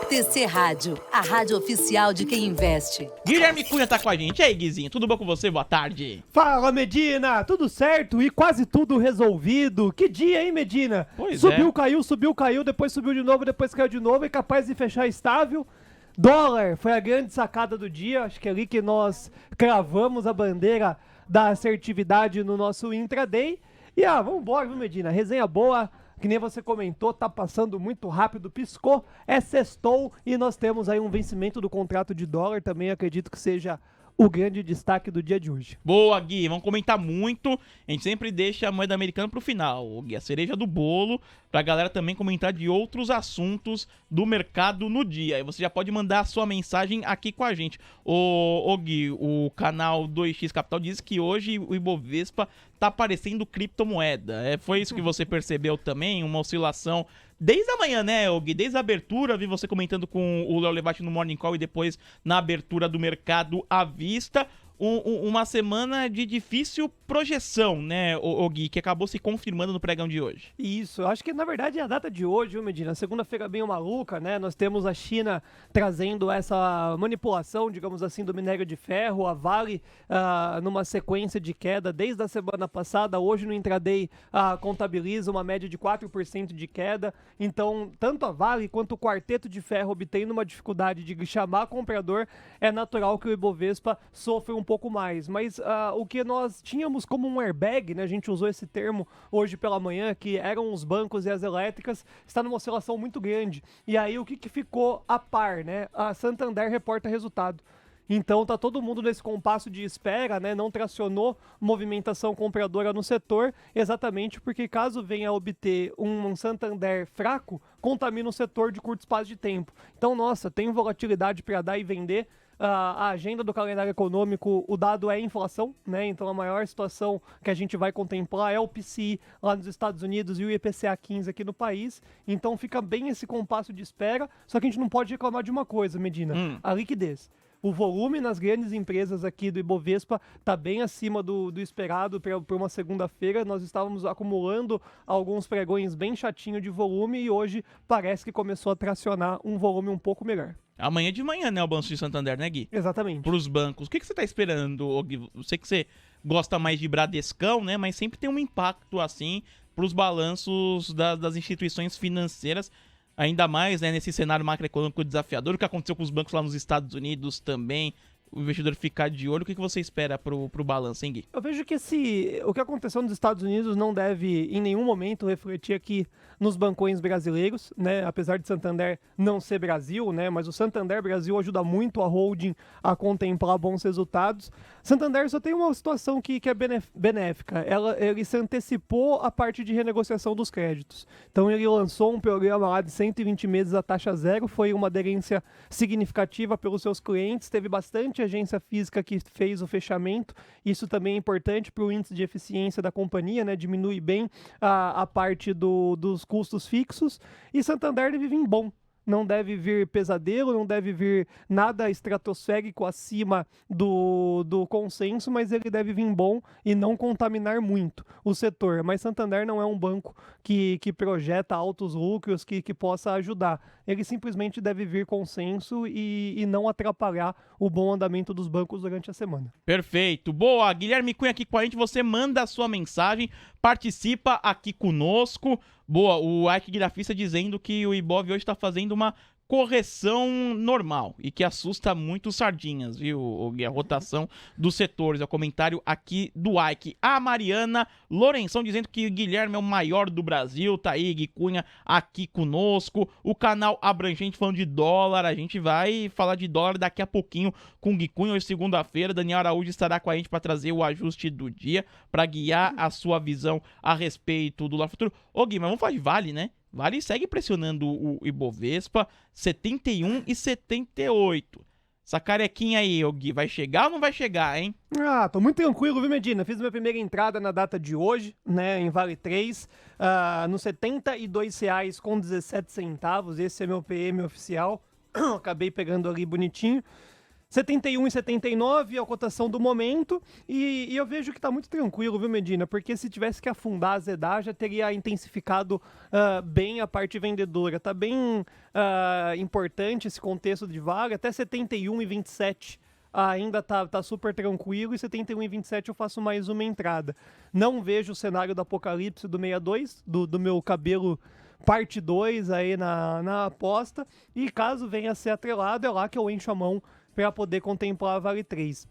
TC Rádio, a rádio oficial de quem investe. Guilherme Cunha tá com a gente. E aí, Guizinho, tudo bom com você? Boa tarde. Fala, Medina! Tudo certo e quase tudo resolvido. Que dia, hein, Medina? Pois subiu, caiu, depois subiu de novo, depois caiu de novo, é capaz de fechar estável. Dólar foi a grande sacada do dia, acho que é ali que nós cravamos a bandeira da assertividade no nosso intraday. E vambora, viu, Medina? Resenha boa. Que nem você comentou, tá passando muito rápido, piscou, sextou e nós temos aí um vencimento do contrato de dólar, também acredito que seja o grande destaque do dia de hoje. Boa, Gui, vamos comentar muito, a gente sempre deixa a moeda americana pro final, Gui, a cereja do bolo, pra galera também comentar de outros assuntos do mercado no dia, aí você já pode mandar a sua mensagem aqui com a gente. Ô Gui, o canal 2x Capital diz que hoje o Ibovespa tá parecendo criptomoeda, foi isso que você percebeu também, uma oscilação desde a manhã, né, Gui? Desde a abertura, vi você comentando com o Léo Levati no Morning Call e depois na abertura do mercado à vista. Uma semana de difícil projeção, né, o Gui, que acabou se confirmando no pregão de hoje. Isso, eu acho que na verdade é a data de hoje, viu, Medina? Segunda-feira bem maluca, né? Nós temos a China trazendo essa manipulação, digamos assim, do minério de ferro, a Vale numa sequência de queda desde a semana passada, hoje no intraday contabiliza uma média de 4% de queda, então tanto a Vale quanto o quarteto de ferro obtendo uma dificuldade de chamar comprador, é natural que o Ibovespa sofra um pouco mais, mas o que nós tínhamos como um airbag, né, a gente usou esse termo hoje pela manhã, que eram os bancos e as elétricas, está numa oscilação muito grande, e aí o que ficou a par, né, a Santander reporta resultado. Então tá todo mundo nesse compasso de espera, né? Não tracionou movimentação compradora no setor, exatamente porque caso venha a obter um Santander fraco, contamina o setor de curto espaço de tempo. Então, nossa, tem volatilidade para dar e vender. A agenda do calendário econômico, o dado é inflação, né? Então a maior situação que a gente vai contemplar é o PCI lá nos Estados Unidos e o IPCA 15 aqui no país. Então fica bem esse compasso de espera, só que a gente não pode reclamar de uma coisa, Medina, a liquidez. O volume nas grandes empresas aqui do Ibovespa está bem acima do esperado por uma segunda-feira. Nós estávamos acumulando alguns pregões bem chatinho de volume e hoje parece que começou a tracionar um volume um pouco melhor. Amanhã de manhã, né, o balanço de Santander, né, Gui? Exatamente. Para os bancos. O que você tá esperando, Gui? Eu sei que você gosta mais de Bradescão, né, mas sempre tem um impacto, assim, para os balanços das instituições financeiras. Ainda mais, né, nesse cenário macroeconômico desafiador, o que aconteceu com os bancos lá nos Estados Unidos também, o investidor ficar de olho. O que você espera pro balanço, hein, Gui? Eu vejo que o que aconteceu nos Estados Unidos não deve em nenhum momento refletir aqui nos bancões brasileiros, né? Apesar de Santander não ser Brasil, né? Mas o Santander Brasil ajuda muito a holding a contemplar bons resultados. Santander só tem uma situação que é benéfica. Ele se antecipou a parte de renegociação dos créditos. Então ele lançou um programa lá de 120 meses a taxa zero, foi uma aderência significativa pelos seus clientes, teve bastante agência física que fez o fechamento, isso também é importante para o índice de eficiência da companhia, né? Diminui bem a parte dos custos fixos, e Santander deve vir bom. Não deve vir pesadelo, não deve vir nada estratosférico acima do consenso, mas ele deve vir bom e não contaminar muito o setor. Mas Santander não é um banco que projeta altos lucros que possa ajudar. Ele simplesmente deve vir consenso e não atrapalhar o bom andamento dos bancos durante a semana. Perfeito. Boa, Guilherme Cunha aqui com a gente, você manda a sua mensagem, participa aqui conosco. Boa, o Ike Grafista dizendo que o Ibov hoje está fazendo uma correção normal e que assusta muito os sardinhas, viu? A rotação dos setores. É o comentário aqui do Ike. A Mariana Lourenção dizendo que o Guilherme é o maior do Brasil. Tá aí, Gui Cunha aqui conosco. O canal Abrangente falando de dólar. A gente vai falar de dólar daqui a pouquinho com o Gui Cunha. Hoje, segunda-feira, Daniel Araújo estará com a gente para trazer o ajuste do dia, para guiar a sua visão a respeito do dólar futuro. Ô, Gui, mas vamos falar de Vale, né? Vale segue pressionando o Ibovespa, 71 e 78. Essa carequinha aí, Gui, vai chegar ou não vai chegar, hein? Tô muito tranquilo, viu, Medina? Fiz minha primeira entrada na data de hoje, né, em Vale 3, nos R$ 72,17. Esse é meu PM oficial. Acabei pegando ali bonitinho. 71 e 79 a cotação do momento, e eu vejo que está muito tranquilo, viu, Medina? Porque se tivesse que afundar, azedar, já teria intensificado bem a parte vendedora. Tá bem importante esse contexto de Vale, até 71 e 27 ainda tá super tranquilo, e 71 e 27 eu faço mais uma entrada. Não vejo o cenário do apocalipse do 62, do meu cabelo parte 2 aí na aposta, e caso venha a ser atrelado, é lá que eu encho a mão para poder contemplar a Vale 3.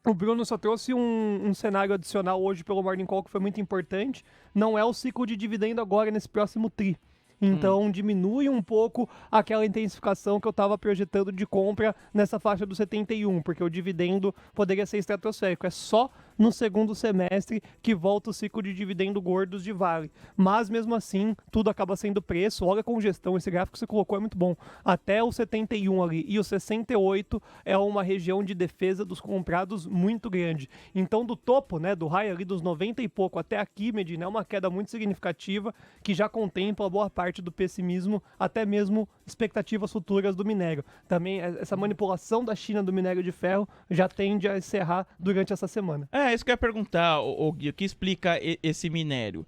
O Bruno só trouxe um cenário adicional hoje pelo Morning Call que foi muito importante. Não é o ciclo de dividendo agora nesse próximo TRI. Então diminui um pouco aquela intensificação que eu estava projetando de compra nessa faixa do 71, porque o dividendo poderia ser estratosférico. É só no segundo semestre que volta o ciclo de dividendo gordos de Vale. Mas mesmo assim, tudo acaba sendo preço. Olha a congestão, esse gráfico que você colocou é muito bom. Até o 71 ali e o 68 é uma região de defesa dos comprados muito grande. Então do topo, né, do high ali dos 90 e pouco até aqui, Medina, é uma queda muito significativa que já contempla boa parte do pessimismo, até mesmo expectativas futuras do minério. Também essa manipulação da China do minério de ferro já tende a encerrar durante essa semana. É, isso que eu ia perguntar, o Gui, o que explica esse minério?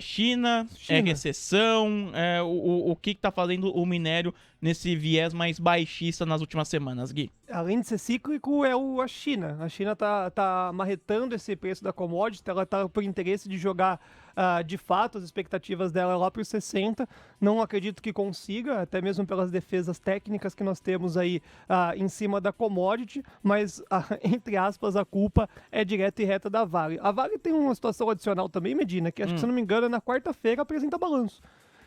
China, é recessão, o que tá fazendo o minério nesse viés mais baixista nas últimas semanas, Gui? Além de ser cíclico, é a China. A China tá marretando esse preço da commodity, ela tá por interesse de jogar de fato as expectativas dela lá para os 60. Não acredito que consiga, até mesmo pelas defesas técnicas que nós temos aí em cima da commodity, mas, entre aspas, a culpa é direta e reta da Vale. A Vale tem uma situação adicional também, Medina, que acho que, se não me engano, na quarta-feira apresenta balanço.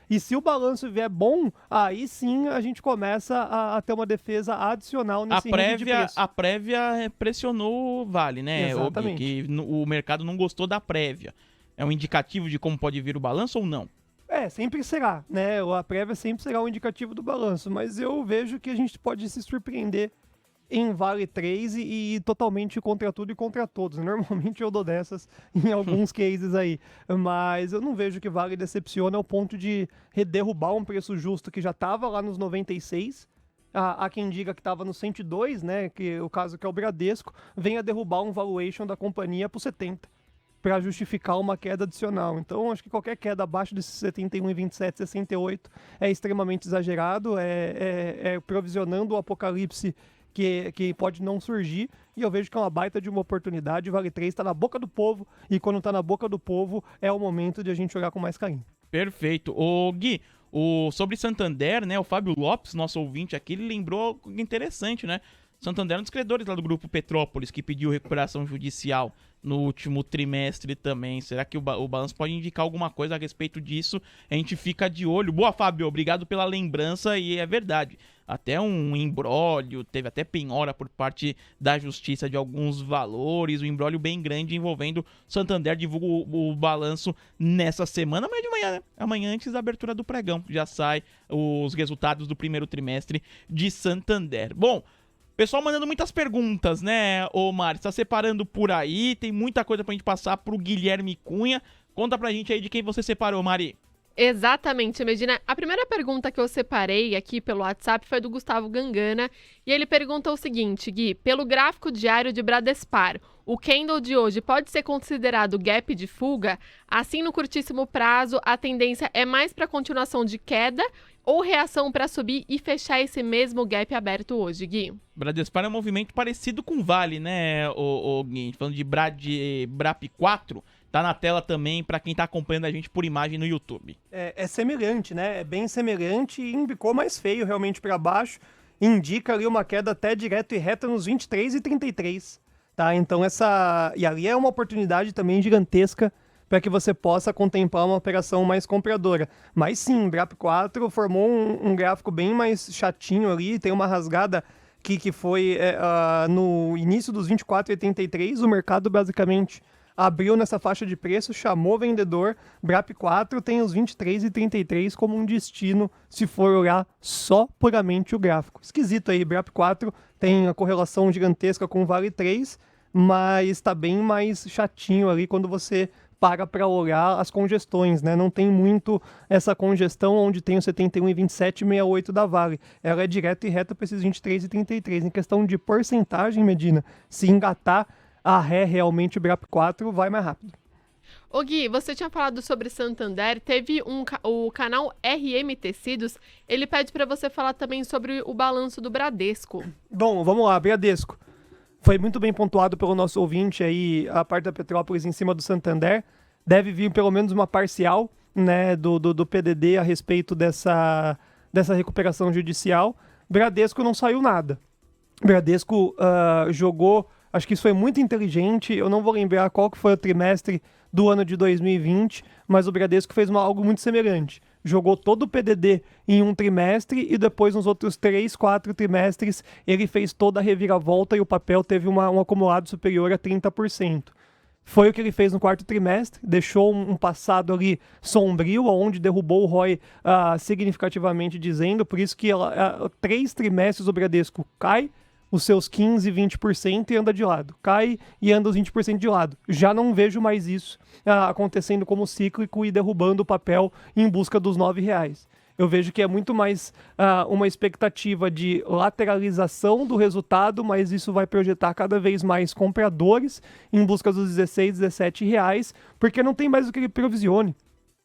E se o balanço vier bom, aí sim a gente começa a ter uma defesa adicional nesse range de preço. A prévia pressionou o Vale, né? Exatamente. Que o mercado não gostou da prévia. É um indicativo de como pode vir o balanço ou não? Sempre será, né? A prévia sempre será um indicativo do balanço, mas eu vejo que a gente pode se surpreender em Vale 3 e totalmente contra tudo e contra todos. Normalmente eu dou dessas em alguns cases aí, mas eu não vejo que Vale decepciona ao ponto de derrubar um preço justo que já estava lá nos 96. Há quem diga que estava no 102, né? Que o caso que é o Bradesco, venha derrubar um valuation da companhia para 70. Para justificar uma queda adicional. Então, acho que qualquer queda abaixo desses 71,27, 68 é extremamente exagerado, provisionando o apocalipse que pode não surgir, e eu vejo que é uma baita de uma oportunidade. O Vale 3 está na boca do povo, e quando está na boca do povo, é o momento de a gente olhar com mais carinho. Perfeito. Ô Gui, sobre Santander, né, o Fábio Lopes, nosso ouvinte aqui, ele lembrou algo interessante, né? Santander é um dos credores lá do Grupo Petrópolis, que pediu recuperação judicial no último trimestre também. Será que o balanço pode indicar alguma coisa a respeito disso? A gente fica de olho. Boa, Fábio, obrigado pela lembrança, e é verdade. Até um imbróglio, teve até penhora por parte da justiça de alguns valores, um imbróglio bem grande envolvendo Santander. Divulga o balanço nessa semana, amanhã de manhã, né? Amanhã, antes da abertura do pregão, já sai os resultados do primeiro trimestre de Santander. Bom, pessoal mandando muitas perguntas, né, ô Mari? Tá separando por aí, tem muita coisa pra gente passar pro Guilherme Cunha. Conta pra gente aí de quem você separou, Mari. Exatamente, Medina. A primeira pergunta que eu separei aqui pelo WhatsApp foi do Gustavo Gangana, e ele perguntou o seguinte: Gui, pelo gráfico diário de Bradespar, o candle de hoje pode ser considerado gap de fuga? Assim, no curtíssimo prazo, a tendência é mais para continuação de queda ou reação para subir e fechar esse mesmo gap aberto hoje, Gui? Bradespar é um movimento parecido com Vale, né, o Gui? Falando de BRAP 4, tá na tela também para quem tá acompanhando a gente por imagem no YouTube. É semelhante, né? É bem semelhante e embicou mais feio realmente para baixo. Indica ali uma queda até direto e reta nos 23 e 33. Tá? Então e ali é uma oportunidade também gigantesca para que você possa contemplar uma operação mais compradora. Mas sim, BRAP 4 formou um gráfico bem mais chatinho ali, tem uma rasgada que foi no início dos 24,83, o mercado basicamente abriu nessa faixa de preço, chamou vendedor, BRAP 4 tem os 23,33 como um destino, se for olhar só puramente o gráfico. Esquisito aí, BRAP 4 tem a correlação gigantesca com o Vale 3, mas está bem mais chatinho ali quando você para olhar as congestões, né? Não tem muito essa congestão onde tem o 71,27 e 68 da Vale. Ela é direta e reta para esses 23,33. Em questão de porcentagem, Medina, se engatar a ré realmente o BRAP4, vai mais rápido. Ô Gui, você tinha falado sobre Santander, teve o canal RM Tecidos, ele pede para você falar também sobre o balanço do Bradesco. Bom, vamos lá, Bradesco. Foi muito bem pontuado pelo nosso ouvinte aí, a parte da Petrópolis em cima do Santander. Deve vir pelo menos uma parcial, né, do PDD a respeito dessa recuperação judicial. Bradesco não saiu nada. Bradesco jogou, acho que isso foi muito inteligente, eu não vou lembrar qual que foi o trimestre do ano de 2020, mas o Bradesco fez algo muito semelhante. Jogou todo o PDD em um trimestre e depois nos outros 3, 4 trimestres ele fez toda a reviravolta e o papel teve um acumulado superior a 30%. Foi o que ele fez no quarto trimestre, deixou um passado ali sombrio, onde derrubou o ROI significativamente dizendo, por isso que 3 trimestres o Bradesco cai, os seus 15%, 20% e anda de lado. Cai e anda os 20% de lado. Já não vejo mais isso acontecendo como cíclico e derrubando o papel em busca dos R$9. Eu vejo que é muito mais uma expectativa de lateralização do resultado, mas isso vai projetar cada vez mais compradores em busca dos R$16, R$17, porque não tem mais o que ele provisione.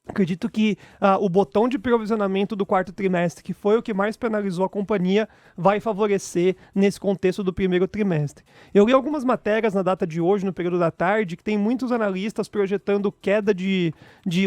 Acredito que o botão de provisionamento do quarto trimestre, que foi o que mais penalizou a companhia, vai favorecer nesse contexto do primeiro trimestre. Eu li algumas matérias na data de hoje, no período da tarde, que tem muitos analistas projetando queda de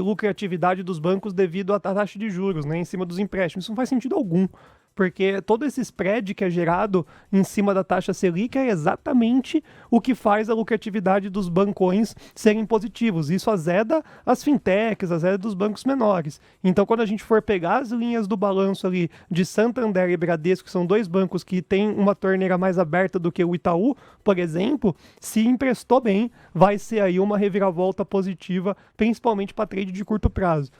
lucratividade dos bancos devido à taxa de juros, né, em cima dos empréstimos. Isso não faz sentido algum. Porque todo esse spread que é gerado em cima da taxa Selic é exatamente o que faz a lucratividade dos bancões serem positivos. Isso azeda as fintechs, azeda dos bancos menores. Então, quando a gente for pegar as linhas do balanço ali de Santander e Bradesco, que são dois bancos que têm uma torneira mais aberta do que o Itaú, por exemplo, se emprestou bem, vai ser aí uma reviravolta positiva, principalmente para trade de curto prazo.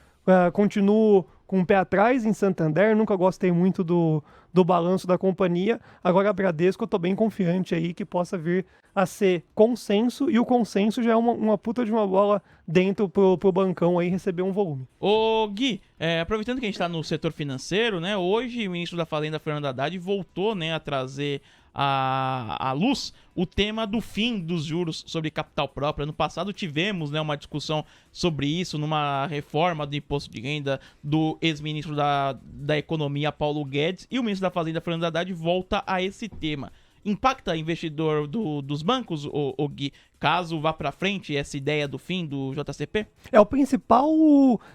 Continuo com o pé atrás em Santander, nunca gostei muito do balanço da companhia. Agora a Bradesco eu tô bem confiante aí que possa vir a ser consenso, e o consenso já é uma puta de uma bola dentro pro bancão aí receber um volume. Ô Gui, aproveitando que a gente tá no setor financeiro, né, hoje o ministro da Fazenda, Fernando Haddad, voltou, né, a trazer à luz o tema do fim dos juros sobre capital próprio. No passado tivemos, né, uma discussão sobre isso numa reforma do imposto de renda do ex-ministro da Economia, Paulo Guedes, e o ministro da Fazenda, Fernando Haddad, volta a esse tema. Impacta investidor dos bancos, o Gui, caso vá para frente essa ideia do fim do JCP? É o principal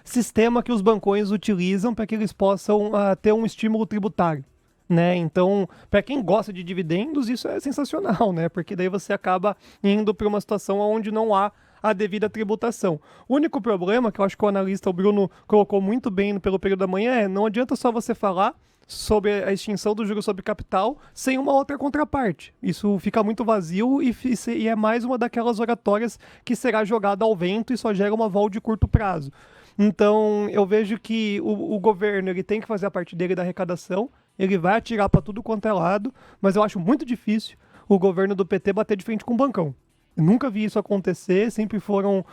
sistema que os bancões utilizam para que eles possam ter um estímulo tributário. Né? Então, para quem gosta de dividendos, isso é sensacional, né? Porque daí você acaba indo para uma situação onde não há a devida tributação. O único problema, que eu acho que o analista, o Bruno, colocou muito bem pelo período da manhã, não adianta só você falar sobre a extinção do juro sobre capital sem uma outra contraparte. Isso fica muito vazio e é mais uma daquelas oratórias que será jogada ao vento e só gera uma vol de curto prazo. Então, eu vejo que o governo ele tem que fazer a parte dele da arrecadação, ele vai atirar para tudo quanto é lado, mas eu acho muito difícil o governo do PT bater de frente com o bancão. Eu nunca vi isso acontecer, sempre foram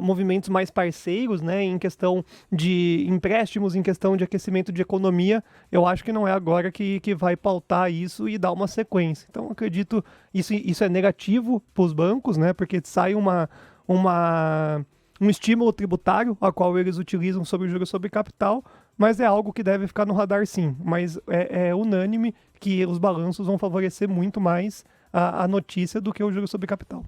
movimentos mais parceiros, né, em questão de empréstimos, em questão de aquecimento de economia. Eu acho que não é agora que vai pautar isso e dar uma sequência. Então, acredito isso é negativo para os bancos, né, porque sai um estímulo tributário, a qual eles utilizam sobre o juro sobre capital, mas é algo que deve ficar no radar sim. Mas é unânime que os balanços vão favorecer muito mais a notícia do que o juro sobre capital.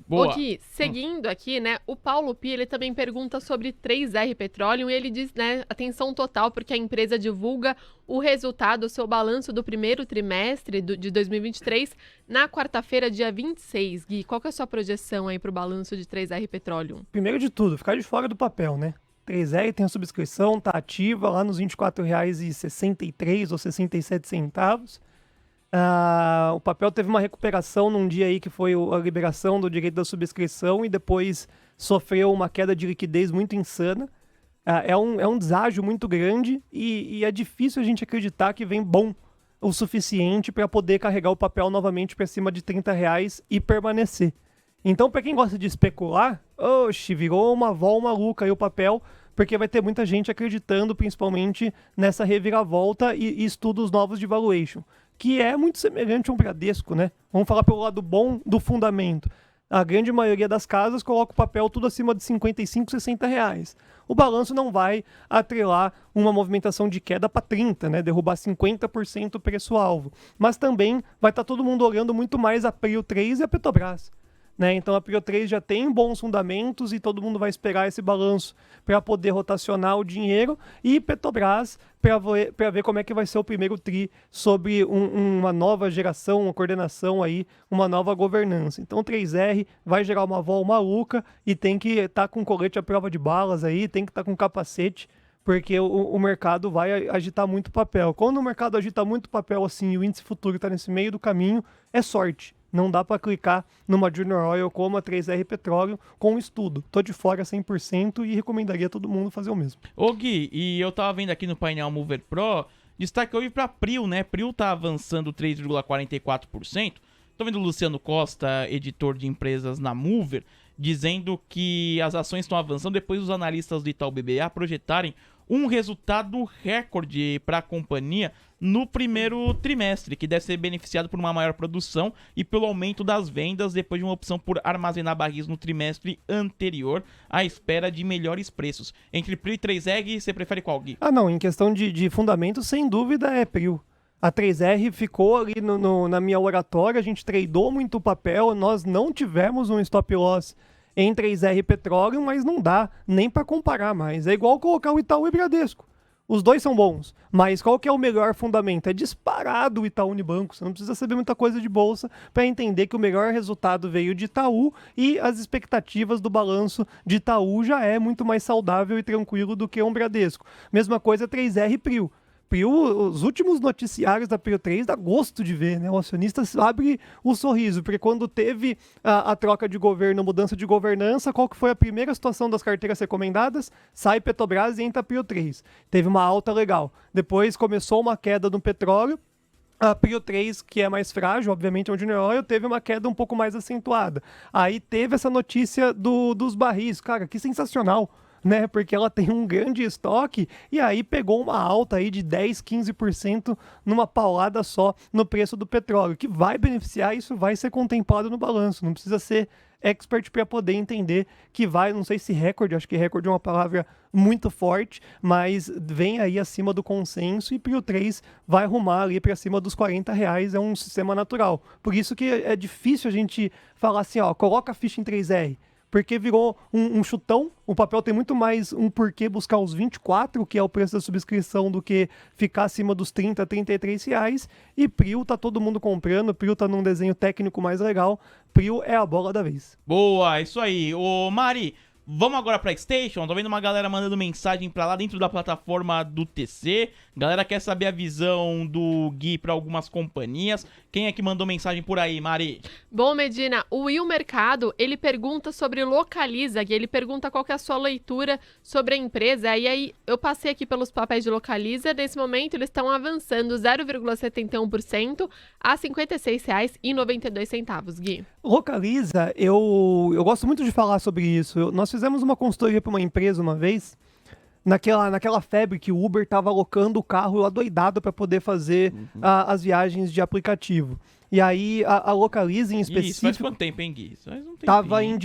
Boa. O Gui, seguindo aqui, né, o Paulo Pia, ele também pergunta sobre 3R Petroleum e ele diz, né, atenção total, porque a empresa divulga o resultado, o seu balanço do primeiro trimestre de 2023 na quarta-feira, dia 26. Gui, qual que é a sua projeção aí para o balanço de 3R Petroleum? Primeiro de tudo, ficar de fora do papel, né? 3R tem a subscrição, tá ativa lá nos R$ 24,63 ou 67 centavos. O papel teve uma recuperação num dia aí que foi a liberação do direito da subscrição e depois sofreu uma queda de liquidez muito insana. É um deságio muito grande e é difícil a gente acreditar que vem bom o suficiente para poder carregar o papel novamente para cima de R$ 30 e permanecer. Então, para quem gosta de especular, virou uma vol maluca aí o papel, porque vai ter muita gente acreditando principalmente nessa reviravolta e estudos novos de valuation, que é muito semelhante a um Bradesco, né? Vamos falar pelo lado bom do fundamento. A grande maioria das casas coloca o papel tudo acima de 55, 60 reais. O balanço não vai atrelar uma movimentação de queda para 30, né? Derrubar 50% o preço-alvo. Mas também vai estar todo mundo olhando muito mais a Prio 3 e a Petrobras. Né? Então a Prio 3 já tem bons fundamentos e todo mundo vai esperar esse balanço para poder rotacionar o dinheiro, e Petrobras para ver como é que vai ser o primeiro tri sobre uma nova geração, uma coordenação aí, uma nova governança. Então o 3R vai gerar uma vol maluca e tem que estar com colete à prova de balas aí, tem que estar com capacete, porque o mercado vai agitar muito papel. Quando o mercado agita muito papel assim e o índice futuro está nesse meio do caminho, é sorte. Não dá para clicar numa Junior Oil como a 3R Petróleo com estudo. Tô de fora 100% e recomendaria todo mundo fazer o mesmo. Ô Gui, e eu tava vendo aqui no painel Mover Pro, destaque hoje pra Prio, né? Prio tá avançando 3,44%. Tô vendo o Luciano Costa, editor de empresas na Mover, dizendo que as ações estão avançando depois dos analistas do Itaú BBA projetarem um resultado recorde para a companhia no primeiro trimestre, que deve ser beneficiado por uma maior produção e pelo aumento das vendas depois de uma opção por armazenar barris no trimestre anterior, à espera de melhores preços. Entre Prio e 3R, você prefere qual, Gui? Não, em questão de fundamento, sem dúvida é Prio. A 3R ficou ali na minha oratória, a gente tradou muito papel, nós não tivemos um stop loss em 3R Petróleo, mas não dá nem para comparar mais. É igual colocar o Itaú e Bradesco. Os dois são bons, mas qual que é o melhor fundamento? É disparado o Itaú Unibanco. Você não precisa saber muita coisa de bolsa para entender que o melhor resultado veio de Itaú e as expectativas do balanço de Itaú já é muito mais saudável e tranquilo do que um Bradesco. Mesma coisa 3R e Prio. Prio, os últimos noticiários da Prio 3 dá gosto de ver, né? O acionista abre o sorriso, porque quando teve a troca de governo, mudança de governança, qual que foi a primeira situação das carteiras recomendadas? Sai Petrobras e entra a Prio 3. Teve uma alta legal. Depois começou uma queda no petróleo. A Prio 3, que é mais frágil, obviamente é um Junior Oil, teve uma queda um pouco mais acentuada. Aí teve essa notícia dos barris. Cara, que sensacional! Né, porque ela tem um grande estoque e aí pegou uma alta aí de 10, 15% numa paulada só no preço do petróleo, que vai beneficiar, isso vai ser contemplado no balanço, não precisa ser expert para poder entender que vai, não sei se recorde, acho que recorde é uma palavra muito forte, mas vem aí acima do consenso e Prio 3 vai arrumar ali para cima dos R$40, é um sistema natural. Por isso que é difícil a gente falar assim, coloca a ficha em 3R. Porque virou um chutão, o papel tem muito mais um porquê buscar os 24, que é o preço da subscrição, do que ficar acima dos 30, R$33, e Prio tá todo mundo comprando, Prio tá num desenho técnico mais legal, Prio é a bola da vez. Boa, isso aí. Ô Mari, vamos agora pra Station. Tô vendo uma galera mandando mensagem pra lá dentro da plataforma do TC. Galera quer saber a visão do Gui pra algumas companhias. Quem é que mandou mensagem por aí, Mari? Bom, Medina, o Will Mercado, ele pergunta sobre Localiza, e ele pergunta qual que é a sua leitura sobre a empresa. E aí, eu passei aqui pelos papéis de Localiza. Nesse momento, eles estão avançando 0,71% a R$ 56,92, Gui. Localiza, eu gosto muito de falar sobre isso. Nós fizemos uma consultoria para uma empresa uma vez, naquela febre que o Uber estava alocando o carro adoidado para poder fazer as viagens de aplicativo. E aí a Localiza em específico... Isso faz quanto tempo, hein, Gui? Isso faz um tempinho. Tava em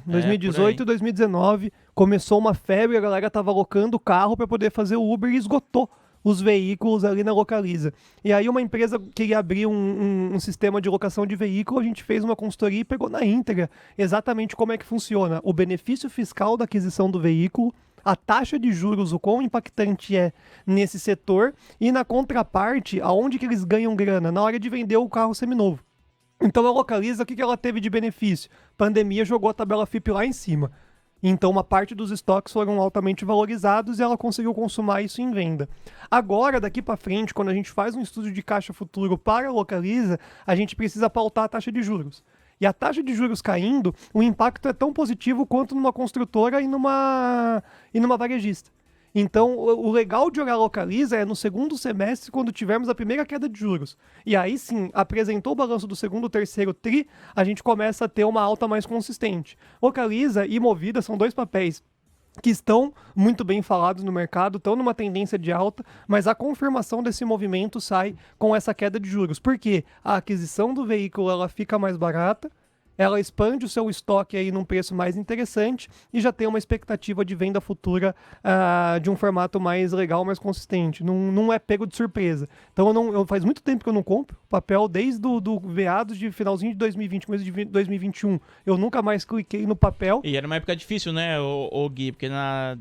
2018 e 2019, começou uma febre, a galera tava alocando o carro para poder fazer o Uber e esgotou os veículos ali na Localiza. E aí uma empresa queria abrir um sistema de locação de veículo, a gente fez uma consultoria e pegou na íntegra exatamente como é que funciona o benefício fiscal da aquisição do veículo, a taxa de juros, o quão impactante é nesse setor, e na contraparte, aonde que eles ganham grana? Na hora de vender o carro seminovo. Então a Localiza, o que ela teve de benefício? Pandemia jogou a tabela FIP lá em cima. Então uma parte dos estoques foram altamente valorizados e ela conseguiu consumar isso em venda. Agora, daqui para frente, quando a gente faz um estudo de caixa futuro para a Localiza, a gente precisa pautar a taxa de juros. E a taxa de juros caindo, o impacto é tão positivo quanto numa construtora e numa varejista. Então, o legal de olhar a Localiza é no segundo semestre, quando tivermos a primeira queda de juros. E aí sim, apresentou o balanço do segundo, terceiro tri, a gente começa a ter uma alta mais consistente. Localiza e Movida são dois papéis que estão muito bem falados no mercado, estão numa tendência de alta, mas a confirmação desse movimento sai com essa queda de juros. Porque a aquisição do veículo ela fica mais barata, ela expande o seu estoque aí num preço mais interessante e já tem uma expectativa de venda futura de um formato mais legal, mais consistente. Não é pego de surpresa. Então faz muito tempo que eu não compro papel, desde do meados de finalzinho de 2020, começo de 2021. Eu nunca mais cliquei no papel. E era uma época difícil, né, o Gui? Porque era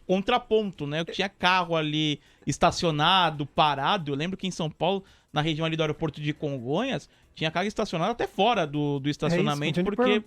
contraponto, né? Eu tinha carro ali estacionado, parado. Eu lembro que em São Paulo, na região ali do aeroporto de Congonhas, tinha carro estacionado até fora do estacionamento,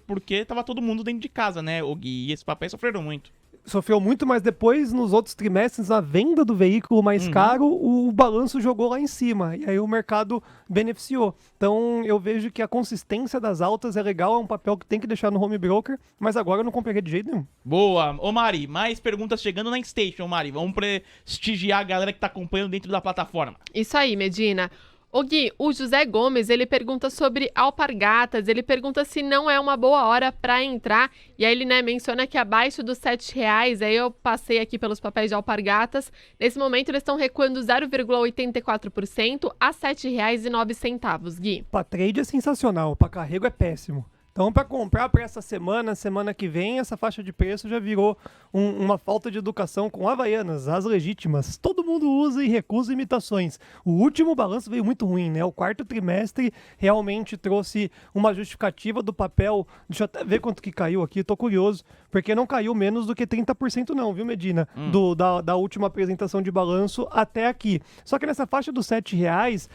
porque tava todo mundo dentro de casa, né, o Gui? E esses papéis sofreram muito. Sofreu muito, mas depois, nos outros trimestres, a venda do veículo mais caro, o balanço jogou lá em cima. E aí o mercado beneficiou. Então, eu vejo que a consistência das altas é legal, é um papel que tem que deixar no home broker, mas agora eu não compraria de jeito nenhum. Boa. Ô Mari, mais perguntas chegando na Station, Mari. Vamos prestigiar a galera que tá acompanhando dentro da plataforma. Isso aí, Medina. Ô Gui, o José Gomes, ele pergunta sobre alpargatas, ele pergunta se não é uma boa hora para entrar, e aí ele, né, menciona que abaixo dos R$7, aí eu passei aqui pelos papéis de alpargatas, nesse momento eles estão recuando 0,84% a R$7,09, Gui. Para trade é sensacional, para carrego é péssimo. Então, para comprar para essa semana que vem, essa faixa de preço já virou uma falta de educação com Havaianas, as legítimas. Todo mundo usa e recusa imitações. O último balanço veio muito ruim, né? O quarto trimestre realmente trouxe uma justificativa do papel. Deixa eu até ver quanto que caiu aqui, tô curioso, porque não caiu menos do que 30% não, viu, Medina? Da última apresentação de balanço até aqui. Só que nessa faixa dos R$7,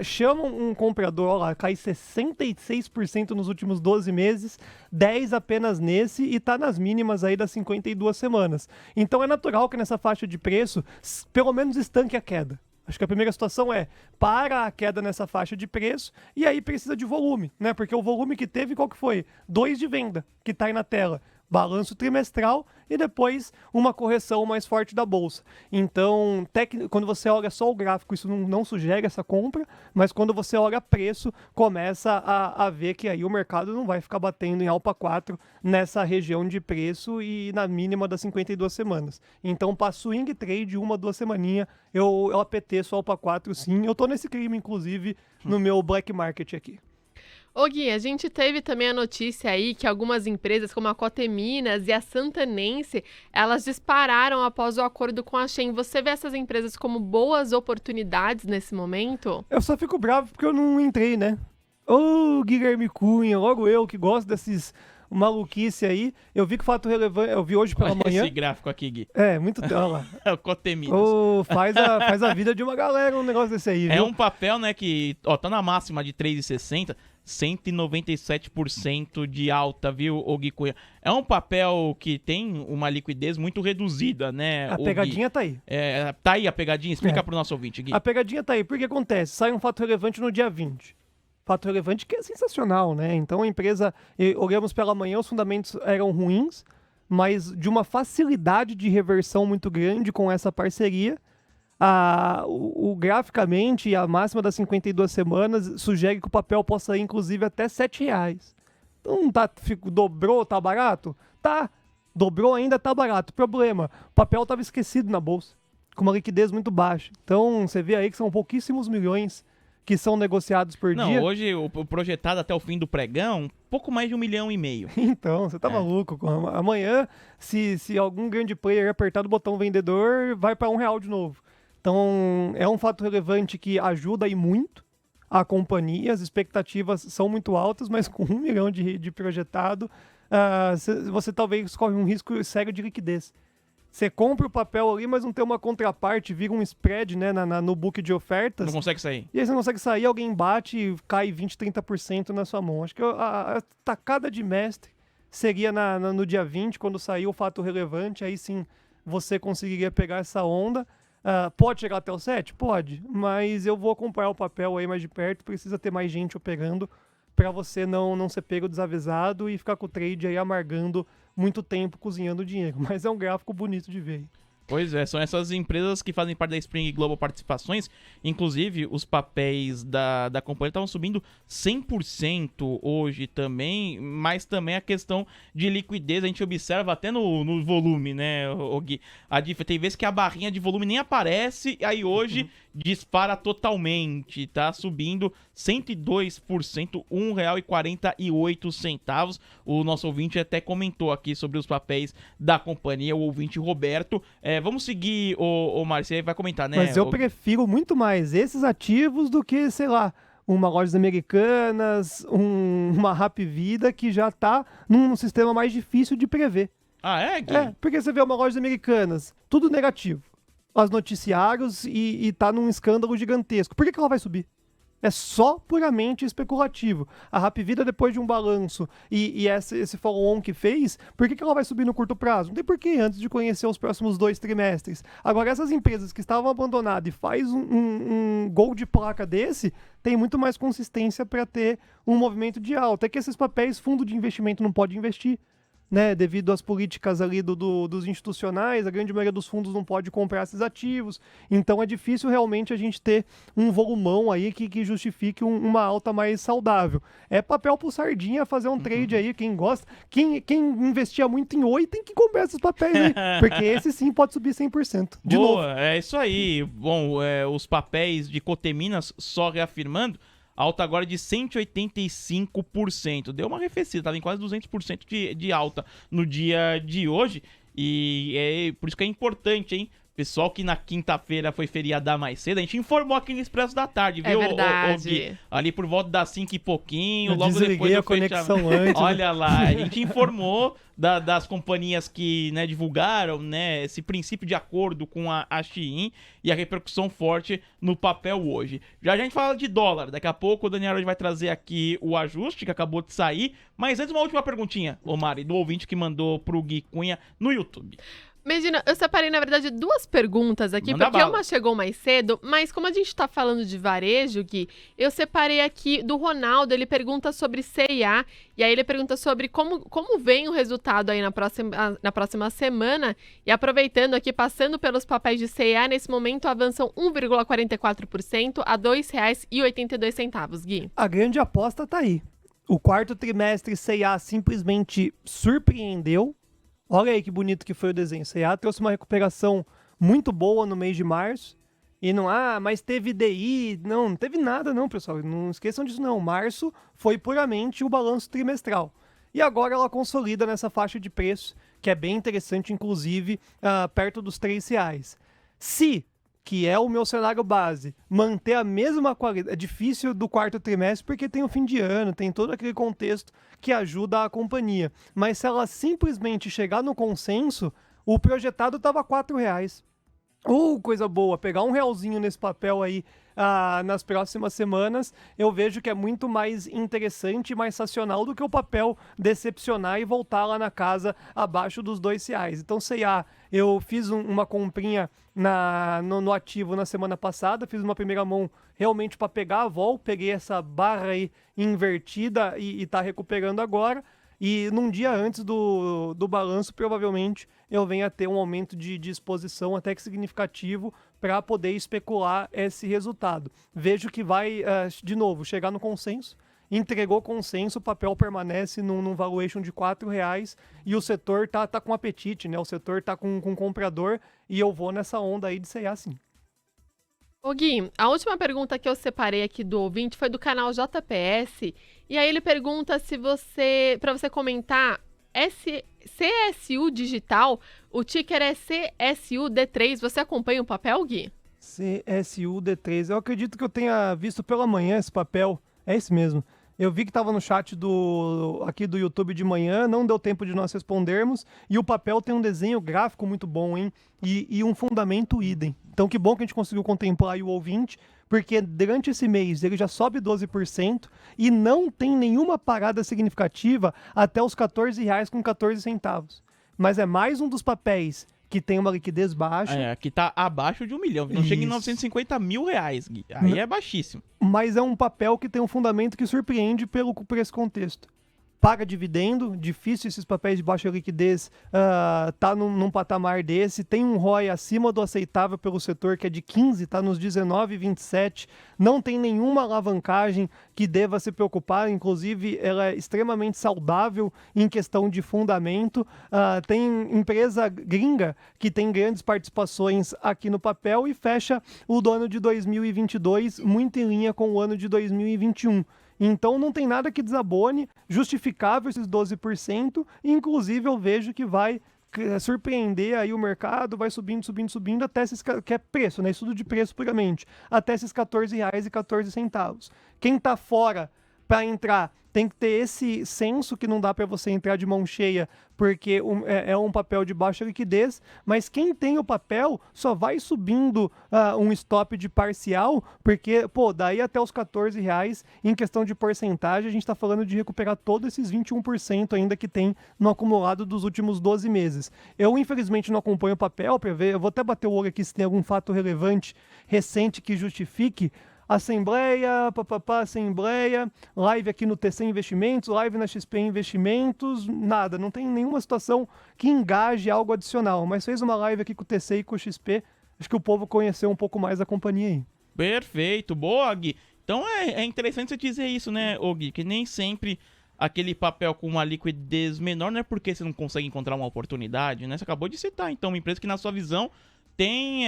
chamam um comprador, ó lá, cai 66% nos últimos 12 meses, 10 apenas nesse e tá nas mínimas aí das 52 semanas. Então é natural que nessa faixa de preço, pelo menos estanque a queda. Acho que a primeira situação é para a queda nessa faixa de preço e aí precisa de volume, né? Porque o volume que teve, qual que foi? 2 de venda, que tá aí na tela. Balanço trimestral e depois uma correção mais forte da bolsa. Então, quando você olha só o gráfico, isso não sugere essa compra, mas quando você olha preço, começa a ver que aí o mercado não vai ficar batendo em Alpa 4 nessa região de preço e na mínima das 52 semanas. Então, para swing trade, 1, 2 semaninhas, eu apeteço Alpa 4 sim. Eu tô nesse crime, inclusive, no meu black market aqui. Ô Gui, a gente teve também a notícia aí que algumas empresas, como a Coteminas e a Santanense, elas dispararam após o acordo com a Shen. Você vê essas empresas como boas oportunidades nesse momento? Eu só fico bravo porque eu não entrei, né? Ô, Guilherme Cunha, logo eu que gosto desses maluquice aí. Eu vi que o fato relevante, eu vi hoje pela manhã. Esse gráfico aqui, Gui. É, muito dela. É o Coteminas. Faz a vida de uma galera um negócio desse aí, viu? É um papel, né, que, ó, tá na máxima de 3,60, 197% de alta, viu, o Gui Cunha? É um papel que tem uma liquidez muito reduzida, né? A pegadinha tá aí. Tá aí a pegadinha? Explica pro nosso ouvinte, Gui. A pegadinha tá aí. Porque acontece? Sai um fato relevante no dia 20. Fato relevante que é sensacional, né? Então a empresa, olhamos pela manhã, os fundamentos eram ruins, mas de uma facilidade de reversão muito grande com essa parceria. Graficamente, a máxima das 52 semanas sugere que o papel possa ir, inclusive, até R$7. Então, dobrou, tá barato? Tá. Dobrou ainda, tá barato. Problema, o papel estava esquecido na bolsa, com uma liquidez muito baixa. Então, você vê aí que são pouquíssimos milhões que são negociados por dia. Não, hoje o projetado até o fim do pregão, pouco mais de 1,5 milhão. Então, você tá maluco. Amanhã, se algum grande player apertar o botão vendedor, vai para R$1 de novo. Então, é um fato relevante que ajuda aí muito a companhia, as expectativas são muito altas, mas com 1 milhão de projetado, você talvez corre um risco sério de liquidez. Você compra o papel ali, mas não tem uma contraparte, vira um spread, né, no book de ofertas. Não consegue sair. E aí você não consegue sair, alguém bate e cai 20%, 30% na sua mão. Acho que a tacada de mestre seria no dia 20, quando sair o fato relevante, aí sim você conseguiria pegar essa onda. Pode chegar até o 7? Pode, mas eu vou acompanhar o papel aí mais de perto, precisa ter mais gente operando para você não ser pego desavisado e ficar com o trade aí amargando muito tempo cozinhando dinheiro. Mas é um gráfico bonito de ver. Pois é, são essas empresas que fazem parte da Spring Global Participações. Inclusive, os papéis da companhia estavam subindo 100% hoje também, mas também a questão de liquidez a gente observa até no volume, né, Gui? Tem vezes que a barrinha de volume nem aparece, aí hoje dispara totalmente, tá subindo 102%, R$1,48. O nosso ouvinte até comentou aqui sobre os papéis da companhia, o ouvinte Roberto. Vamos seguir, o Márcio, você vai comentar, né? Mas eu prefiro muito mais esses ativos do que, sei lá, uma Lojas Americanas, uma Hapvida, que já tá num sistema mais difícil de prever. Ah, é, Gui? Porque você vê uma Lojas Americanas, tudo negativo. Os noticiários e tá num escândalo gigantesco. Por que ela vai subir? É só puramente especulativo. A Hapvida, depois de um balanço e esse follow-on que fez, por que ela vai subir no curto prazo? Não tem porquê, antes de conhecer os próximos 2 trimestres. Agora, essas empresas que estavam abandonadas e faz um gol de placa desse, tem muito mais consistência para ter um movimento de alta. É que esses papéis, fundo de investimento não pode investir, né, devido às políticas ali dos institucionais, a grande maioria dos fundos não pode comprar esses ativos, então é difícil realmente a gente ter um volumão aí que justifique uma alta mais saudável. É papel pro sardinha fazer um trade aí, quem gosta, quem investia muito em Oi tem que comprar esses papéis aí, porque esse sim pode subir 100%. De novo. É isso aí. Bom, os papéis de Coteminas, só reafirmando, alta agora de 185%. Deu uma arrefecida, estava em quase 200% de alta no dia de hoje. E é por isso que é importante, hein? Pessoal que na quinta-feira foi feriadar mais cedo, a gente informou aqui no Expresso da Tarde, viu? É verdade. Gui? Ali por volta das 5 e pouquinho, Eu logo depois a do conexão fechamento. antes. Olha lá, a gente informou das companhias que, né, divulgaram, né, esse princípio de acordo com a Shein e a repercussão forte no papel hoje. Já a gente fala de dólar, daqui a pouco o Daniel hoje vai trazer aqui o ajuste que acabou de sair, mas antes uma última perguntinha, Mari, do ouvinte que mandou pro Gui Cunha no YouTube. Medina, eu separei, na verdade, 2 perguntas aqui, Manda porque bala. uma chegou mais cedo, mas como a gente tá falando de varejo, Gui, eu separei aqui do Ronaldo, ele pergunta sobre C&A, e aí ele pergunta sobre como vem o resultado aí na próxima semana, e aproveitando aqui, passando pelos papéis de C&A, nesse momento avançam 1,44% a R$ 2,82, Gui. A grande aposta tá aí. O quarto trimestre C&A simplesmente surpreendeu. Olha aí que bonito que foi o desenho. C&A trouxe uma recuperação muito boa no mês de março. E não, mas teve DI. Não teve nada não, pessoal. Não esqueçam disso não. Março foi puramente o balanço trimestral. E agora ela consolida nessa faixa de preço, que é bem interessante, inclusive, perto dos R$3. Se, que é o meu cenário base, manter a mesma qualidade, é difícil do quarto trimestre porque tem o fim de ano, tem todo aquele contexto que ajuda a companhia. Mas se ela simplesmente chegar no consenso, o projetado estava R$4. Coisa boa, pegar R$1 nesse papel aí nas próximas semanas, eu vejo que é muito mais interessante e mais racional do que o papel decepcionar e voltar lá na casa abaixo dos R$2. Então, C&A, eu fiz uma comprinha no ativo na semana passada, fiz uma primeira mão realmente para pegar a vol, peguei essa barra aí invertida e tá recuperando agora. E num dia antes do balanço, provavelmente, eu venho a ter um aumento de exposição até que significativo para poder especular esse resultado. Vejo que vai, de novo, chegar no consenso. Entregou consenso, o papel permanece num valuation de R$4 e o setor tá com apetite, né? O setor tá com comprador e eu vou nessa onda aí de C&A sim. Ô Gui, a última pergunta que eu separei aqui do ouvinte foi do canal JPS, e aí ele pergunta para você comentar CSU Digital, o ticker é CSUD3, você acompanha o papel, Gui? CSUD3, eu acredito que eu tenha visto pela manhã esse papel, é esse mesmo. Eu vi que estava no chat aqui do YouTube de manhã, não deu tempo de nós respondermos, e o papel tem um desenho gráfico muito bom, hein? E um fundamento idem. Então que bom que a gente conseguiu contemplar aí o ouvinte, porque durante esse mês ele já sobe 12% e não tem nenhuma parada significativa até os R$14,14. Mas é mais um dos papéis que tem uma liquidez baixa. Que tá abaixo de R$1 milhão. Não chega em R$950 mil, Gui. Aí é baixíssimo. Mas é um papel que tem um fundamento que surpreende por esse contexto. paga dividendo, difícil esses papéis de baixa liquidez tá num patamar desse, tem um ROI acima do aceitável pelo setor, que é de 15, tá nos 19,27, não tem nenhuma alavancagem que deva se preocupar, inclusive ela é extremamente saudável em questão de fundamento, tem empresa gringa que tem grandes participações aqui no papel e fecha o do ano de 2022 muito em linha com o ano de 2021. Então não tem nada que desabone, justificável esses 12%, inclusive eu vejo que vai surpreender aí o mercado, vai subindo até esses, que é preço, né? Estudo de preço puramente, até esses R$14,14. Quem tá fora para entrar tem que ter esse senso que não dá para você entrar de mão cheia, porque é um papel de baixa liquidez, mas quem tem o papel só vai subindo um stop de parcial, porque, daí até os R$14, em questão de porcentagem, a gente está falando de recuperar todos esses 21% ainda que tem no acumulado dos últimos 12 meses. Eu, infelizmente, não acompanho o papel para ver, eu vou até bater o olho aqui se tem algum fato relevante, recente, que justifique. Assembleia, Assembleia, live aqui no TC Investimentos, live na XP Investimentos, nada, não tem nenhuma situação que engaje algo adicional, mas fez uma live aqui com o TC e com o XP, acho que o povo conheceu um pouco mais a companhia aí. Perfeito, boa, Gui. Então é interessante você dizer isso, né, Gui, que nem sempre aquele papel com uma liquidez menor não é porque você não consegue encontrar uma oportunidade, né? Você acabou de citar, então, uma empresa que na sua visão tem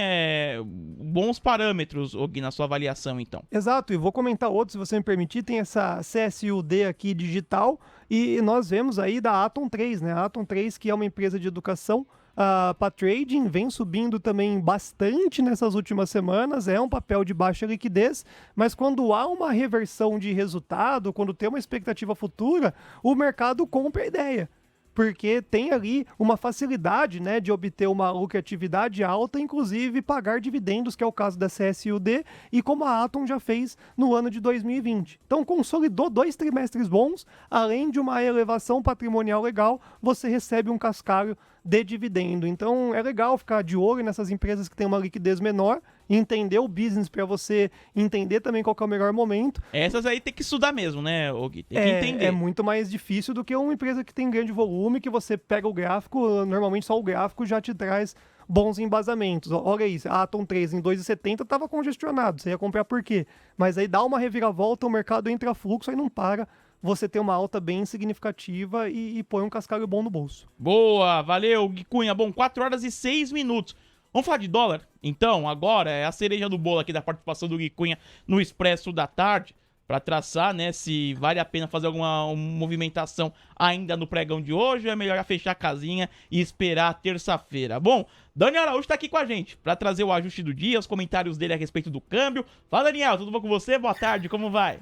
bons parâmetros, Gui, na sua avaliação, então. Exato, e vou comentar outro, se você me permitir, tem essa CSUD aqui digital, e nós vemos aí da Atom 3, né? A Atom 3, que é uma empresa de educação para trading, vem subindo também bastante nessas últimas semanas, é um papel de baixa liquidez, mas quando há uma reversão de resultado, quando tem uma expectativa futura, o mercado compra a ideia. Porque tem ali uma facilidade, né, de obter uma lucratividade alta, inclusive pagar dividendos, que é o caso da CSUD, e como a Atom já fez no ano de 2020. Então, consolidou 2 trimestres bons, além de uma elevação patrimonial legal, você recebe um cascalho de dividendo. Então, é legal ficar de olho nessas empresas que têm uma liquidez menor, entender o business para você entender também qual que é o melhor momento. Essas aí tem que estudar mesmo, né, Gui? Tem que entender. É muito mais difícil do que uma empresa que tem grande volume, que você pega o gráfico, normalmente só o gráfico já te traz bons embasamentos. Olha isso, a Atom 3 em 2,70 estava congestionado, você ia comprar por quê? Mas aí dá uma reviravolta, o mercado entra a fluxo, aí não para, você tem uma alta bem significativa e põe um cascalho bom no bolso. Boa, valeu, Gui Cunha. Bom, 4 horas e 6 minutos. Vamos falar de dólar? Então, agora é a cereja do bolo aqui da participação do Gui Cunha no Expresso da Tarde, para traçar, né, se vale a pena fazer alguma movimentação ainda no pregão de hoje ou é melhor fechar a casinha e esperar terça-feira. Bom, Daniel Araújo tá aqui com a gente para trazer o ajuste do dia, os comentários dele a respeito do câmbio. Fala, Daniel, tudo bom com você? Boa tarde, como vai?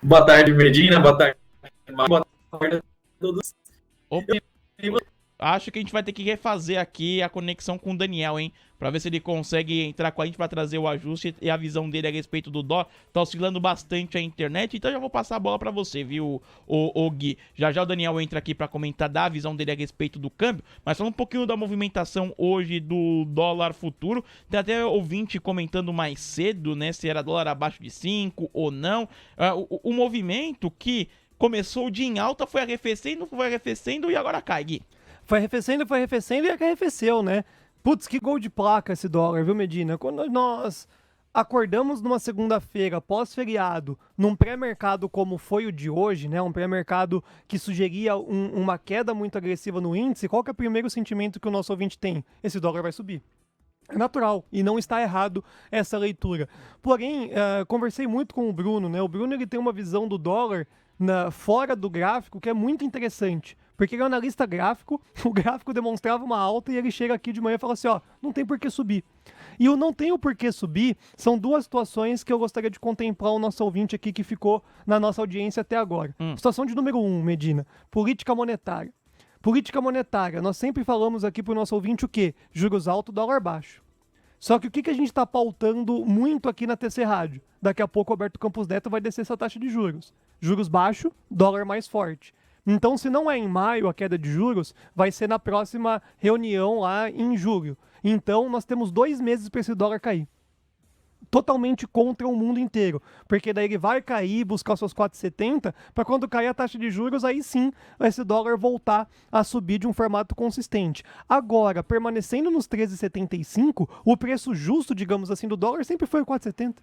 Boa tarde, Medina. Boa tarde, boa tarde a todos. Opa. Acho que a gente vai ter que refazer aqui a conexão com o Daniel, hein? Pra ver se ele consegue entrar com a gente pra trazer o ajuste e a visão dele a respeito do dólar. Tá oscilando bastante a internet, então já vou passar a bola pra você, viu, o Gui? Já o Daniel entra aqui pra comentar da visão dele a respeito do câmbio, mas falando um pouquinho da movimentação hoje do dólar futuro. Tem até ouvinte comentando mais cedo, né, se era dólar abaixo de 5 ou não. O movimento que começou de em alta foi arrefecendo e agora cai, Gui. Foi arrefecendo e arrefeceu, né? Putz, que gol de placa esse dólar, viu, Medina? Quando nós acordamos numa segunda-feira, pós-feriado, num pré-mercado como foi o de hoje, né? Um pré-mercado que sugeria uma queda muito agressiva no índice, qual que é o primeiro sentimento que o nosso ouvinte tem? Esse dólar vai subir. É natural, e não está errado essa leitura. Porém, conversei muito com o Bruno, né? O Bruno ele tem uma visão do dólar fora do gráfico que é muito interessante. Porque ele é um analista gráfico, o gráfico demonstrava uma alta e ele chega aqui de manhã e fala assim, ó, não tem por que subir. E o não tem o porquê subir são duas situações que eu gostaria de contemplar o nosso ouvinte aqui que ficou na nossa audiência até agora. Situação de número 1, Medina, política monetária. Política monetária, nós sempre falamos aqui pro nosso ouvinte o quê? Juros altos, dólar baixo. Só que o que a gente está pautando muito aqui na TC Rádio? Daqui a pouco o Alberto Campos Neto vai descer essa taxa de juros. Juros baixo, dólar mais forte. Então, se não é em maio a queda de juros, vai ser na próxima reunião lá em julho. Então, nós temos 2 meses para esse dólar cair. totalmente contra o mundo inteiro, porque daí ele vai cair, buscar os seus 4,70, para quando cair a taxa de juros, aí sim esse dólar voltar a subir de um formato consistente. Agora, permanecendo nos 13,75, o preço justo, digamos assim, do dólar sempre foi o 4,70.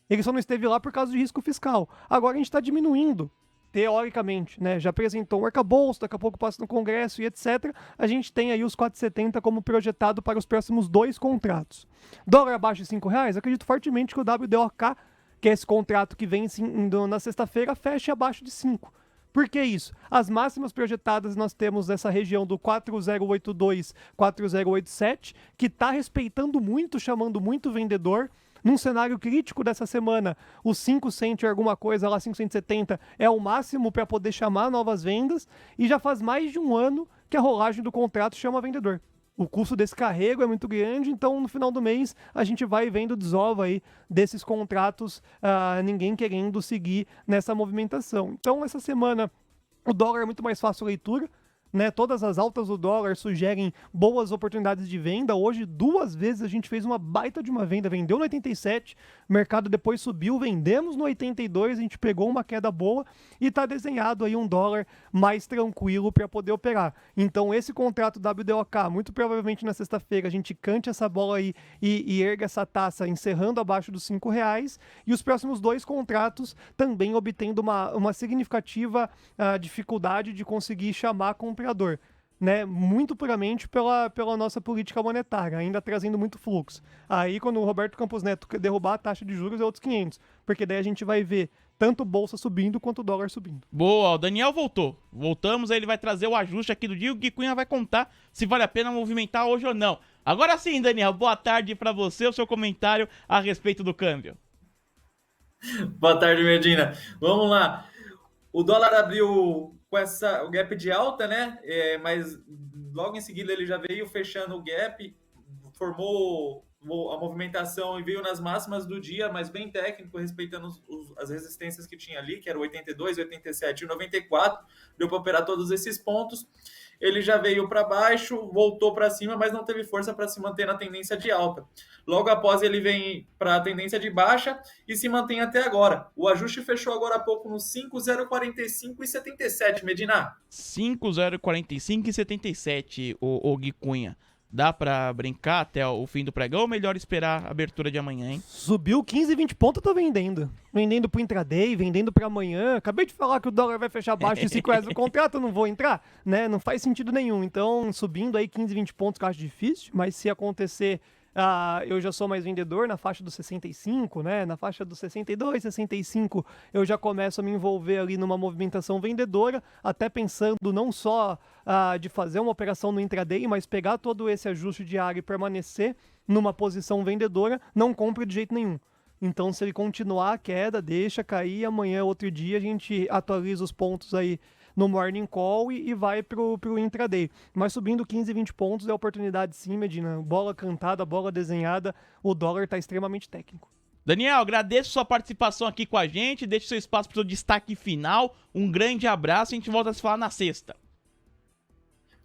Ele só não esteve lá por causa de risco fiscal. Agora a gente está diminuindo, teoricamente, né? Já apresentou um arcabouço, daqui a pouco passa no Congresso e etc. A gente tem aí os 4,70 como projetado para os próximos 2 contratos. Dólar abaixo de R$5, acredito fortemente que o WDOK, que é esse contrato que vem indo na sexta-feira, feche abaixo de 5. Por que isso? As máximas projetadas nós temos nessa região do 4,082, 4,087, que está respeitando muito, chamando muito vendedor. Num cenário crítico dessa semana, os 5 cent e alguma coisa, lá 5,70 é o máximo para poder chamar novas vendas, e já faz mais de um ano que a rolagem do contrato chama vendedor. O custo desse carrego é muito grande, então no final do mês a gente vai vendo desova aí desses contratos, ninguém querendo seguir nessa movimentação. Então essa semana o dólar é muito mais fácil leitura, né? Todas as altas do dólar sugerem boas oportunidades de venda. Hoje, 2 vezes a gente fez uma baita de uma venda, vendeu no 87, o mercado depois subiu, vendemos no 82, a gente pegou uma queda boa e está desenhado aí um dólar mais tranquilo para poder operar. Então esse contrato WDOK, muito provavelmente na sexta-feira a gente cante essa bola aí e erga essa taça encerrando abaixo dos R$5, e os próximos 2 contratos também obtendo uma significativa dificuldade de conseguir chamar comprador, né? Muito puramente pela nossa política monetária, ainda trazendo muito fluxo. Aí quando o Roberto Campos Neto derrubar a taxa de juros é outros 500, porque daí a gente vai ver tanto bolsa subindo quanto o dólar subindo. Boa, o Daniel voltou. Voltamos, aí ele vai trazer o ajuste aqui do dia, o Gui Cunha vai contar se vale a pena movimentar hoje ou não. Agora sim, Daniel, boa tarde para você, o seu comentário a respeito do câmbio. Boa tarde, Medina. Vamos lá. O dólar abriu com o gap de alta, né? Mas logo em seguida ele já veio fechando o gap, formou a movimentação e veio nas máximas do dia, mas bem técnico, respeitando as resistências que tinha ali, que era o 82, 87 e 94. Deu para operar todos esses pontos. Ele já veio para baixo, voltou para cima, mas não teve força para se manter na tendência de alta. Logo após ele vem para a tendência de baixa e se mantém até agora. O ajuste fechou agora há pouco no 5,045,77, Medina. 5,045,77, o Gui Cunha. Dá pra brincar até o fim do pregão ou melhor esperar a abertura de amanhã, hein? Subiu 15, 20 pontos, eu tô vendendo. Vendendo pro intraday, vendendo pra amanhã. Acabei de falar que o dólar vai fechar abaixo de R$5 no contrato, eu não vou entrar, né? Não faz sentido nenhum. Então, subindo aí 15, 20 pontos, que eu acho difícil, mas se acontecer, eu já sou mais vendedor na faixa dos 65, né? Na faixa dos 62, 65, eu já começo a me envolver ali numa movimentação vendedora, até pensando não só de fazer uma operação no intraday, mas pegar todo esse ajuste diário e permanecer numa posição vendedora, não compro de jeito nenhum. Então, se ele continuar a queda, deixa cair, amanhã, outro dia, a gente atualiza os pontos aí no Morning Call e vai pro intraday. Mas subindo 15, 20 pontos é oportunidade sim, Medina. Bola cantada, bola desenhada, o dólar tá extremamente técnico. Daniel, agradeço sua participação aqui com a gente, deixe seu espaço para o seu destaque final, um grande abraço e a gente volta a se falar na sexta.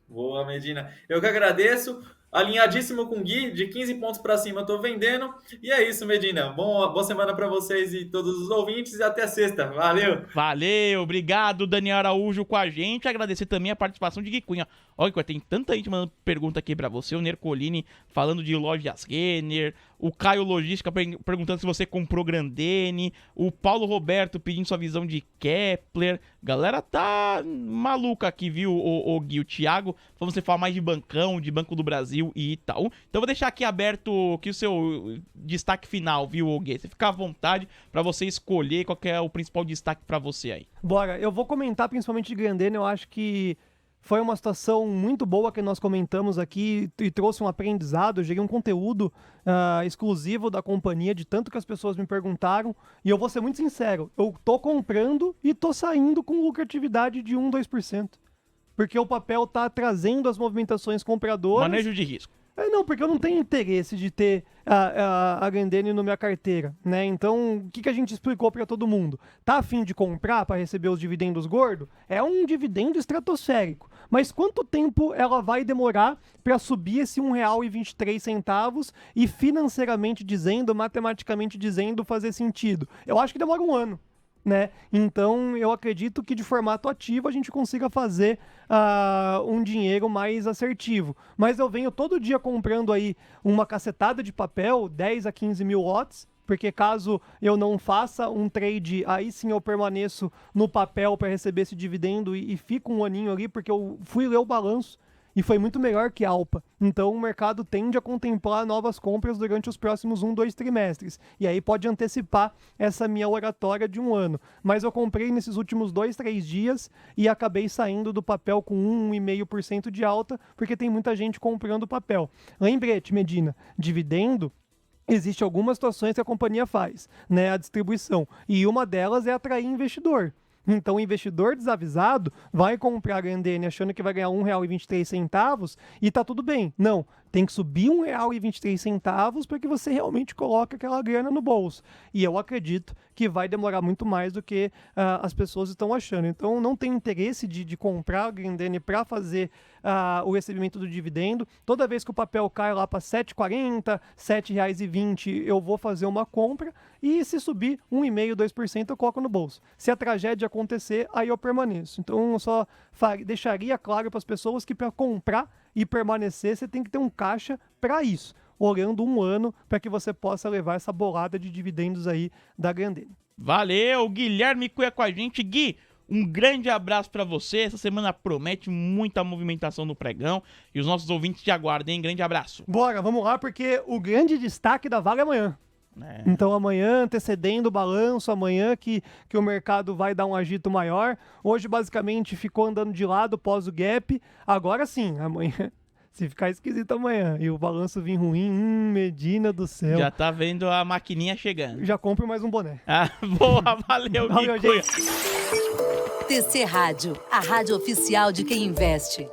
Boa, Medina. Eu que agradeço. Alinhadíssimo com o Gui, de 15 pontos para cima, tô vendendo. E é isso, Medina. Boa semana para vocês e todos os ouvintes e até sexta. Valeu! Valeu, obrigado, Daniel Araújo com a gente. Agradecer também a participação de Gui Cunha. Olha, tem tanta gente mandando pergunta aqui pra você. O Nercolini falando de lojas Renner. O Caio Logística perguntando se você comprou Grandene. O Paulo Roberto pedindo sua visão de Kepler. Galera tá maluca aqui, viu, o Gui? O Thiago, vamos falar mais de bancão, de Banco do Brasil e Itaú. Então vou deixar aqui aberto aqui o seu destaque final, viu, Gui? Você fica à vontade pra você escolher qual que é o principal destaque pra você aí. Bora, eu vou comentar principalmente de Grandene. Eu acho que foi uma situação muito boa que nós comentamos aqui e trouxe um aprendizado. Eu gerei um conteúdo exclusivo da companhia, de tanto que as pessoas me perguntaram. E eu vou ser muito sincero, eu tô comprando e tô saindo com lucratividade de 1, 2%. Porque o papel tá trazendo as movimentações compradoras. Manejo de risco. Não, porque eu não tenho interesse de ter a Grendene na minha carteira, né? Então, o que a gente explicou para todo mundo? Tá a fim de comprar para receber os dividendos gordos? É um dividendo estratosférico. Mas quanto tempo ela vai demorar para subir esse R$1,23 e financeiramente dizendo, matematicamente dizendo, fazer sentido? Eu acho que demora um ano. Né? Então eu acredito que de formato ativo a gente consiga fazer um dinheiro mais assertivo, mas eu venho todo dia comprando aí uma cacetada de papel, 10 a 15 mil lotes, porque caso eu não faça um trade, aí sim eu permaneço no papel para receber esse dividendo e fico um aninho ali, porque eu fui ler o balanço e foi muito melhor que a Alpa. Então o mercado tende a contemplar novas compras durante os próximos 2 trimestres. E aí pode antecipar essa minha oratória de um ano. Mas eu comprei nesses últimos 2, 3 dias e acabei saindo do papel com 1,5% de alta, porque tem muita gente comprando papel. Lembrete, Medina, dividendo, existem algumas situações que a companhia faz, né, a distribuição. E uma delas é atrair investidor. Então o investidor desavisado vai comprar a Grendene achando que vai ganhar R$1,23 e tá tudo bem. Não, tem que subir R$1,23 para que você realmente coloque aquela grana no bolso. E eu acredito que vai demorar muito mais do que as pessoas estão achando. Então não tem interesse de comprar a Grendene para fazer o recebimento do dividendo. Toda vez que o papel cai lá para R$7,40, R$7,20, eu vou fazer uma compra e se subir 1,5%, 2% eu coloco no bolso. Se a tragédia acontecer, aí eu permaneço. Então eu só deixaria claro para as pessoas que para comprar e permanecer, você tem que ter um caixa para isso, olhando um ano para que você possa levar essa bolada de dividendos aí da Grendene. Valeu, Guilherme Cunha com a gente. Gui, um grande abraço para você. Essa semana promete muita movimentação no pregão e os nossos ouvintes te aguardem, hein? Grande abraço. Bora, vamos lá, porque o grande destaque da Vale é amanhã. Então amanhã, antecedendo o balanço, amanhã que o mercado vai dar um agito maior. Hoje basicamente ficou andando de lado pós o gap. Agora sim, amanhã, se ficar esquisito amanhã e o balanço vir ruim, Medina do céu. Já tá vendo a maquininha chegando. Já compro mais um boné. Boa, valeu, Valeu, Gui Cunha. TC Rádio, a rádio oficial de quem investe.